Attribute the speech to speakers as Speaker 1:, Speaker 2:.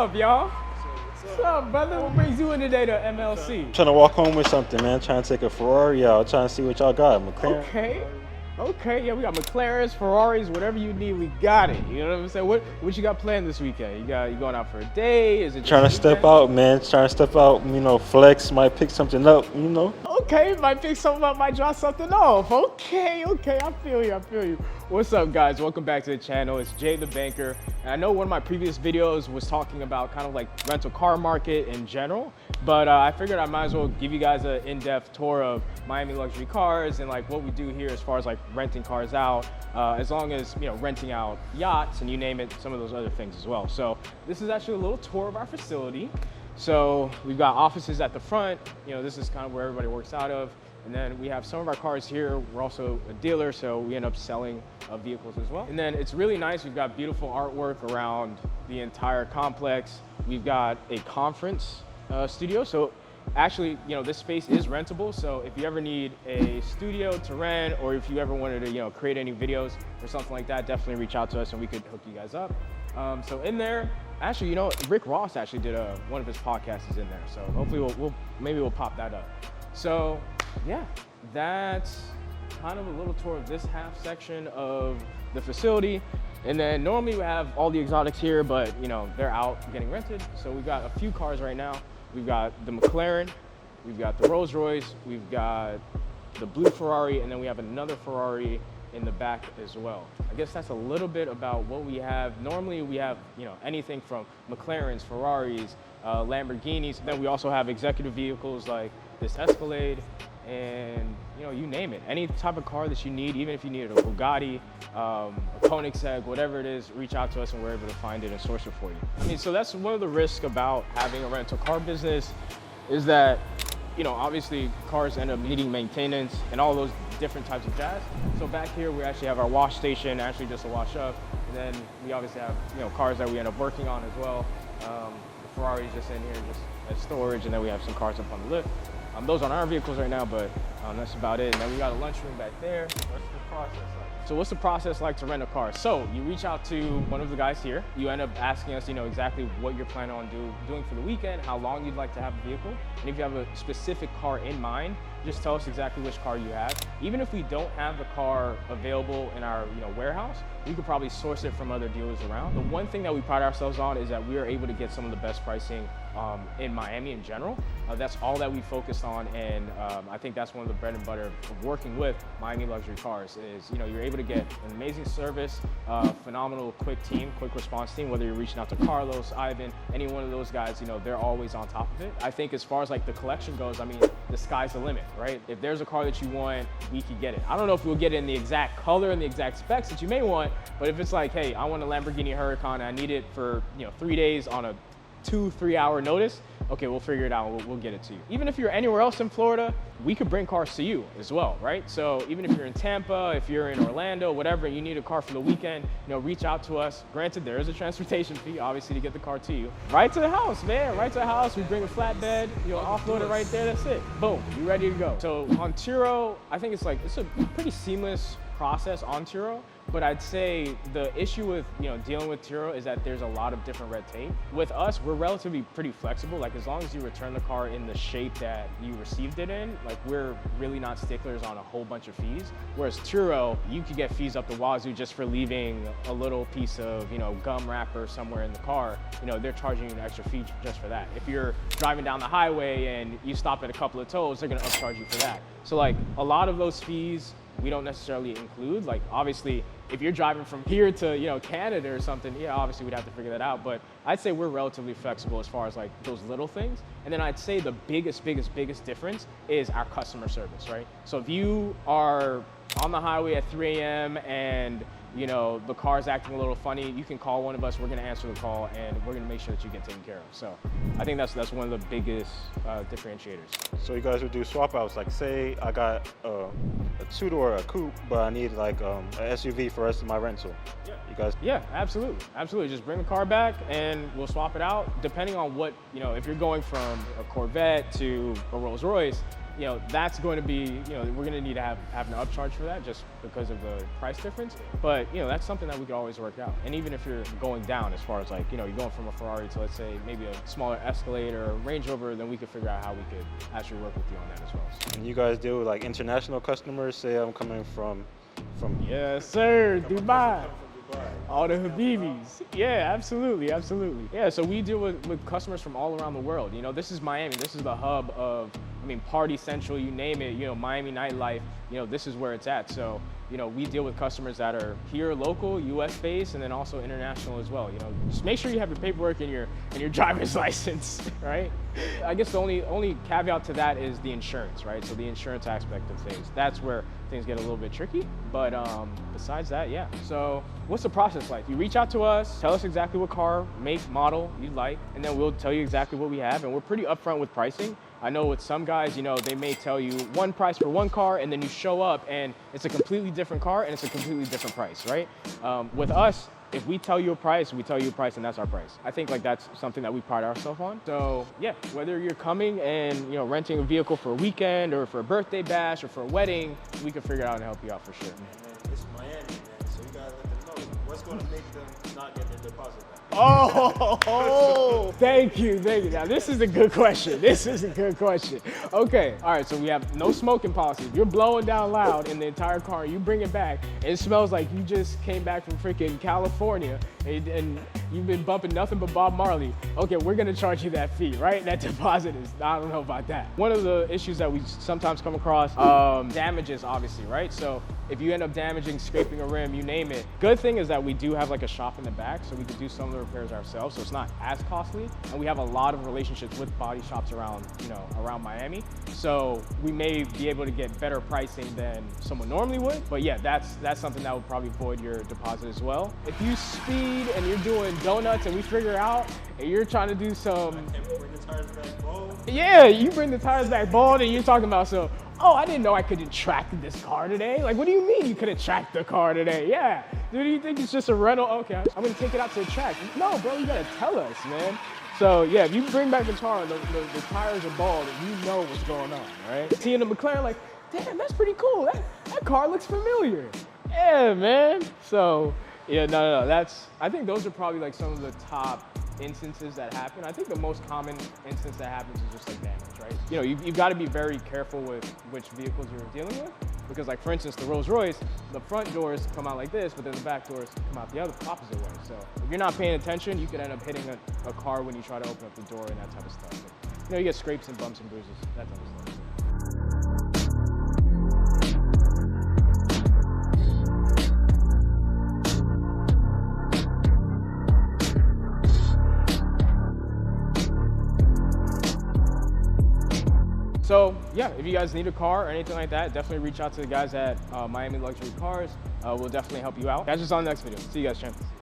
Speaker 1: up, y'all? What's up, brother? What brings you in today to MLC?
Speaker 2: Trying to walk home with something, man. Trying to take a Ferrari out. Trying to see what y'all got. McLaren.
Speaker 1: Okay. Yeah, we got McLarens, Ferraris, whatever you need, we got it. You know what I'm saying? What you got planned this weekend? You going out for a day? Is it
Speaker 2: trying to step out, man. Trying to step out. Flex. Might pick something up.
Speaker 1: Okay, might pick something up, might drop something off. Okay, I feel you. What's up, guys? Welcome back to the channel. It's Jay the Banker. And I know one of my previous videos was talking about kind of like rental car market in general, but I figured I might as well give you guys an in-depth tour of Miami luxury cars and like what we do here as far as like renting cars out, as long as, renting out yachts and you name it, some of those other things as well. So this is actually a little tour of our facility. So we've got offices at the front. This is kind of where everybody works out of. And then we have some of our cars here. We're also a dealer, so we end up selling vehicles as well. And then it's really nice. We've got beautiful artwork around the entire complex. We've got a conference studio. So actually, this space is rentable. So if you ever need a studio to rent, or if you ever wanted to, create any videos or something like that, definitely reach out to us and we could hook you guys up. So in there, actually, Rick Ross actually did one of his podcasts is in there. So hopefully we'll pop that up. So yeah, that's kind of a little tour of this half section of the facility. And then normally we have all the exotics here, but they're out getting rented. So we've got a few cars right now. We've got the McLaren, we've got the Rolls Royce, we've got the blue Ferrari, and then we have another Ferrari in the back as well. I guess that's a little bit about what we have. Normally we have, anything from McLarens, Ferraris, Lamborghinis. Then we also have executive vehicles like this Escalade, and you name it. Any type of car that you need, even if you need a Bugatti, a Koenigsegg, whatever it is, reach out to us and we're able to find it and source it for you. So that's one of the risks about having a rental car business is that, obviously cars end up needing maintenance and all those different types of jazz. So back here we actually have our wash station, actually just a wash up. And then we obviously have, cars that we end up working on as well. The Ferrari's just in here just as storage, and then we have some cars up on the lift. Those aren't our vehicles right now, but that's about it. And then we got a lunchroom back there. What's the process like? So what's the process like to rent a car? So you reach out to one of the guys here. You end up asking us, exactly what you're planning on doing for the weekend, how long you'd like to have a vehicle. And if you have a specific car in mind, just tell us exactly which car you have. Even if we don't have the car available in our warehouse, we could probably source it from other dealers around. The one thing that we pride ourselves on is that we are able to get some of the best pricing in Miami in general. That's all that we focus on, and I think that's one of the bread and butter of working with Miami Luxury Cars is, you're able to get an amazing service, phenomenal quick response team, whether you're reaching out to Carlos, Ivan, any one of those guys, they're always on top of it. I think as far as like the collection goes, the sky's the limit, right? If there's a car that you want, we could get it. I don't know if we'll get it in the exact color and the exact specs that you may want, but if it's like, hey, I want a Lamborghini Huracan and I need it for 3 days on a 2-3 hour notice, okay, we'll figure it out. We'll get it to you. Even if you're anywhere else in Florida, we could bring cars to you as well, right? So even if you're in Tampa, if you're in Orlando, whatever, and you need a car for the weekend, reach out to us. Granted, there is a transportation fee, obviously, to get the car to you. Right to the house, man. Right to the house. We bring a flatbed. Offload it right there. That's it. Boom. You're ready to go. So on Turo, I think it's a pretty seamless process on Turo. But I'd say the issue with dealing with Turo is that there's a lot of different red tape. With us, we're relatively pretty flexible. Like as long as you return the car in the shape that you received it in, like we're really not sticklers on a whole bunch of fees. Whereas Turo, you could get fees up the wazoo just for leaving a little piece of gum wrapper somewhere in the car. They're charging you an extra fee just for that. If you're driving down the highway and you stop at a couple of tolls, they're gonna upcharge you for that. So like a lot of those fees we don't necessarily include. Like obviously, if you're driving from here to Canada or something, yeah, obviously we'd have to figure that out. But I'd say we're relatively flexible as far as like those little things. And then I'd say the biggest difference is our customer service, right? So if you are on the highway at 3 a.m. and the car's acting a little funny, you can call one of us, we're gonna answer the call, and we're gonna make sure that you get taken care of. So I think that's one of the biggest differentiators.
Speaker 2: So you guys would do swap outs, like say I got a two-door, a coupe, but I need like an SUV for the rest of my rental.
Speaker 1: Yeah.
Speaker 2: You guys?
Speaker 1: Yeah, absolutely. Just bring the car back and we'll swap it out. Depending on what, if you're going from a Corvette to a Rolls Royce, you know, that's going to be, you know, we're going to need to have an upcharge for that just because of the price difference. But, you know, that's something that we could always work out. And even if you're going down as far as like, you know, you're going from a Ferrari to, let's say, maybe a smaller Escalade or a Range Rover, then we could figure out how we could actually work with you on that as well. So.
Speaker 2: And you guys deal with like international customers? Say I'm coming from
Speaker 1: Yes, sir, Dubai.
Speaker 2: Dubai.
Speaker 1: All the Habibis. Yeah, absolutely, absolutely. Yeah, so we deal with customers from all around the world. You know, this is Miami. This is the hub of, I mean, party central, you name it, you know, Miami nightlife, you know, this is where it's at. So, you know, we deal with customers that are here local, US based, and then also international as well. You know, just make sure you have your paperwork and your driver's license, right? I guess the only caveat to that is the insurance, right? So the insurance aspect of things. That's where things get a little bit tricky. But besides that, yeah. So what's the process like? You reach out to us, tell us exactly what car, make, model you'd like, and then we'll tell you exactly what we have. And we're pretty upfront with pricing. I know with some guys, you know, they may tell you one price for one car and then you show up and it's a completely different car and it's a completely different price, right? With us, if we tell you a price, we tell you a price and that's our price. I think like that's something that we pride ourselves on. So yeah, whether you're coming and, you know, renting a vehicle for a weekend or for a birthday bash or for a wedding, we can figure it out and help you out for sure.
Speaker 2: Man, it's Miami, man, so you gotta let them know what's gonna make them not get their deposit back.
Speaker 1: Oh, thank you. Now, this is a good question. Okay, all right, so we have no smoking policy. If you're blowing down loud in the entire car and you bring it back, and it smells like you just came back from freaking California and you've been bumping nothing but Bob Marley, okay, we're gonna charge you that fee, right? That deposit is, I don't know about that. One of the issues that we sometimes come across, damages, obviously, right? So if you end up damaging, scraping a rim, you name it. Good thing is that we do have like a shop in the back, so we can do some of the repairs ourselves, so it's not as costly. And we have a lot of relationships with body shops around, you know, around Miami. So we may be able to get better pricing than someone normally would. But yeah, that's something that would probably void your deposit as well. If you speed and you're doing donuts and we figure out and you're trying to do some,
Speaker 2: Bring the tires back bald.
Speaker 1: yeah, you bring the tires back bald and you're talking about so, oh, I didn't know I couldn't track this car today. Like, what do you mean you couldn't track the car today? Yeah, do you think it's just a rental? Okay, I'm gonna take it out to the track. No, bro, you gotta tell us, man. So yeah, if you bring back the car and the tires are bald, and you know what's going on, right? Seeing the McLaren, like, damn, that's pretty cool. That car looks familiar. Yeah, man. So yeah, no, I think those are probably like some of the top instances that happen. I think the most common instance that happens is just like damage, right? You know, you've got to be very careful with which vehicles you're dealing with, because like for instance, the Rolls Royce, the front doors come out like this, but then the back doors come out the opposite way. So if you're not paying attention, you could end up hitting a car when you try to open up the door and that type of stuff. So, you know, you get scrapes and bumps and bruises, that type of stuff. So yeah, if you guys need a car or anything like that, definitely reach out to the guys at Miami Luxury Cars. We'll definitely help you out. Catch us on the next video. See you guys, champions.